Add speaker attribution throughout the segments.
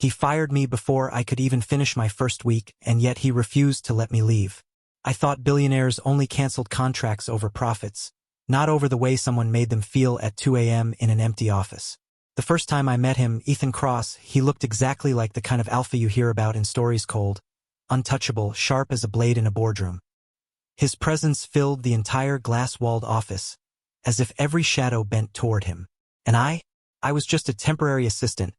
Speaker 1: He fired me before I could even finish my first week, and yet he refused to let me leave. I thought billionaires only canceled contracts over profits, not over the way someone made them feel at 2 a.m. in an empty office. The first time I met him, Ethan Kross, he looked exactly like the kind of alpha you hear about in stories: cold, untouchable, sharp as a blade in a boardroom. His presence filled the entire glass-walled office, as if every shadow bent toward him. And I was just a temporary assistant,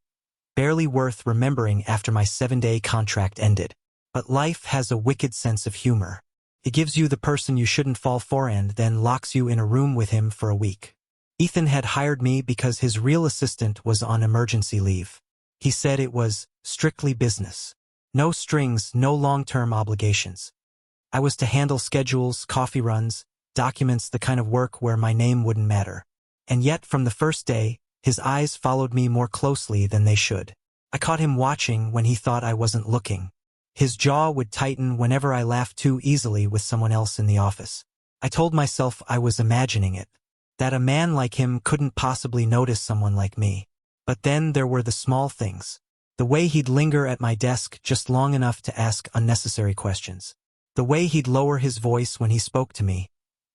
Speaker 1: barely worth remembering after my 7-day contract ended. But life has a wicked sense of humor. It gives you the person you shouldn't fall for and then locks you in a room with him for a week. Ethan had hired me because his real assistant was on emergency leave. He said it was strictly business. No strings, no long-term obligations. I was to handle schedules, coffee runs, documents, the kind of work where my name wouldn't matter. And yet, from the first day, his eyes followed me more closely than they should. I caught him watching when he thought I wasn't looking. His jaw would tighten whenever I laughed too easily with someone else in the office. I told myself I was imagining it, that a man like him couldn't possibly notice someone like me. But then there were the small things. The way he'd linger at my desk just long enough to ask unnecessary questions. The way he'd lower his voice when he spoke to me,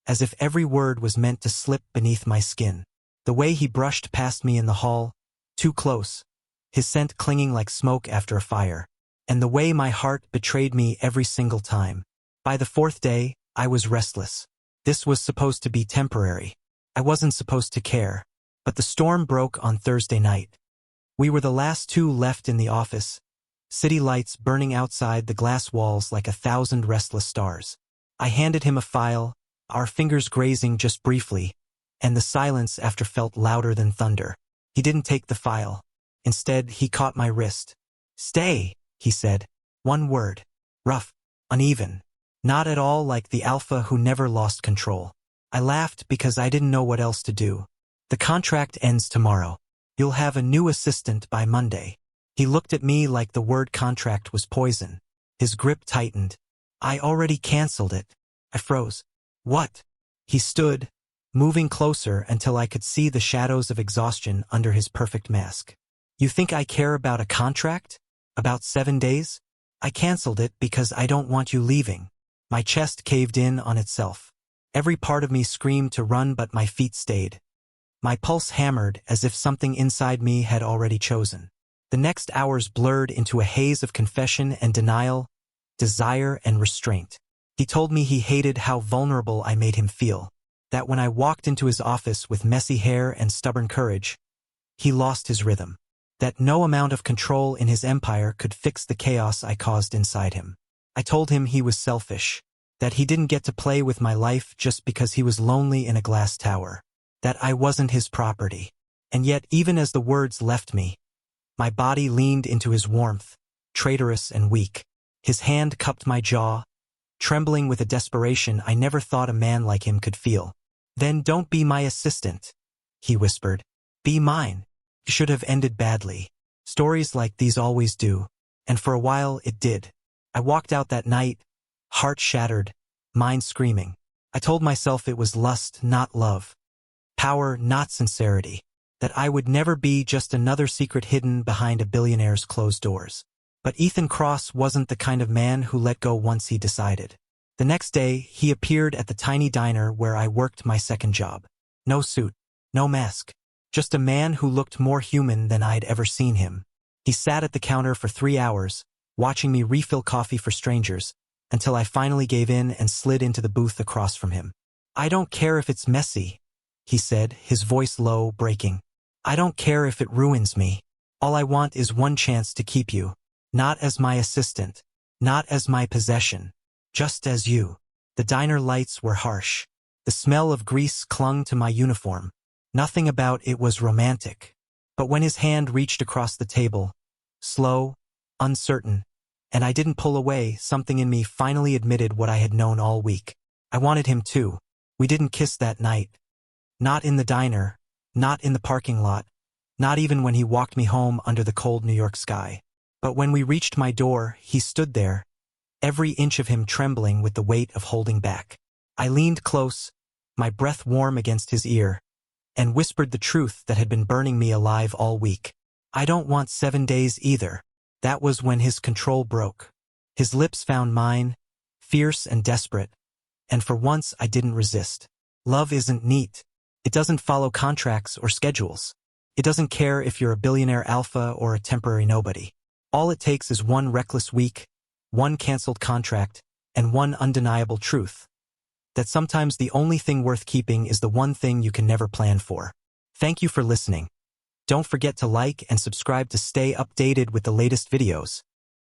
Speaker 1: as if every word was meant to slip beneath my skin. The way he brushed past me in the hall, too close, his scent clinging like smoke after a fire. And the way my heart betrayed me every single time. By the 4th day, I was restless. This was supposed to be temporary. I wasn't supposed to care. But the storm broke on Thursday night. We were the last two left in the office, city lights burning outside the glass walls like 1,000 restless stars. I handed him a file, our fingers grazing just briefly, and the silence after felt louder than thunder. He didn't take the file. Instead, he caught my wrist. "Stay," he said. One word. Rough. Uneven. Not at all like the alpha who never lost control. I laughed because I didn't know what else to do. "The contract ends tomorrow. You'll have a new assistant by Monday." He looked at me like the word contract was poison. His grip tightened. "I already canceled it." I froze. "What?" He stood, moving closer until I could see the shadows of exhaustion under his perfect mask. "You think I care about a contract? About 7 days? I canceled it because I don't want you leaving." My chest caved in on itself. Every part of me screamed to run, but my feet stayed. My pulse hammered as if something inside me had already chosen. The next hours blurred into a haze of confession and denial, desire and restraint. He told me he hated how vulnerable I made him feel, that when I walked into his office with messy hair and stubborn courage, he lost his rhythm. That no amount of control in his empire could fix the chaos I caused inside him. I told him he was selfish, that he didn't get to play with my life just because he was lonely in a glass tower, that I wasn't his property. And yet, even as the words left me, my body leaned into his warmth, traitorous and weak. His hand cupped my jaw, trembling with a desperation I never thought a man like him could feel. "Then don't be my assistant," he whispered. "Be mine." It should have ended badly. Stories like these always do. And for a while it did. I walked out that night, heart shattered, mind screaming. I told myself it was lust, not love. Power, not sincerity. That I would never be just another secret hidden behind a billionaire's closed doors. But Ethan Kross wasn't the kind of man who let go once he decided. The next day, he appeared at the tiny diner where I worked my second job. No suit, no mask. Just a man who looked more human than I'd ever seen him. He sat at the counter for 3 hours, watching me refill coffee for strangers, until I finally gave in and slid into the booth across from him. "I don't care if it's messy," he said, his voice low, breaking. "I don't care if it ruins me. All I want is one chance to keep you. Not as my assistant. Not as my possession. Just as you." The diner lights were harsh. The smell of grease clung to my uniform. Nothing about it was romantic. But when his hand reached across the table, slow, uncertain, and I didn't pull away, something in me finally admitted what I had known all week. I wanted him too. We didn't kiss that night. Not in the diner, not in the parking lot, not even when he walked me home under the cold New York sky. But when we reached my door, he stood there, every inch of him trembling with the weight of holding back. I leaned close, my breath warm against his ear, and whispered the truth that had been burning me alive all week. "I don't want 7 days either." That was when his control broke. His lips found mine, fierce and desperate, and for once I didn't resist. Love isn't neat. It doesn't follow contracts or schedules. It doesn't care if you're a billionaire alpha or a temporary nobody. All it takes is one reckless week, one canceled contract, and one undeniable truth. That sometimes the only thing worth keeping is the one thing you can never plan for. Thank you for listening. Don't forget to like and subscribe to stay updated with the latest videos.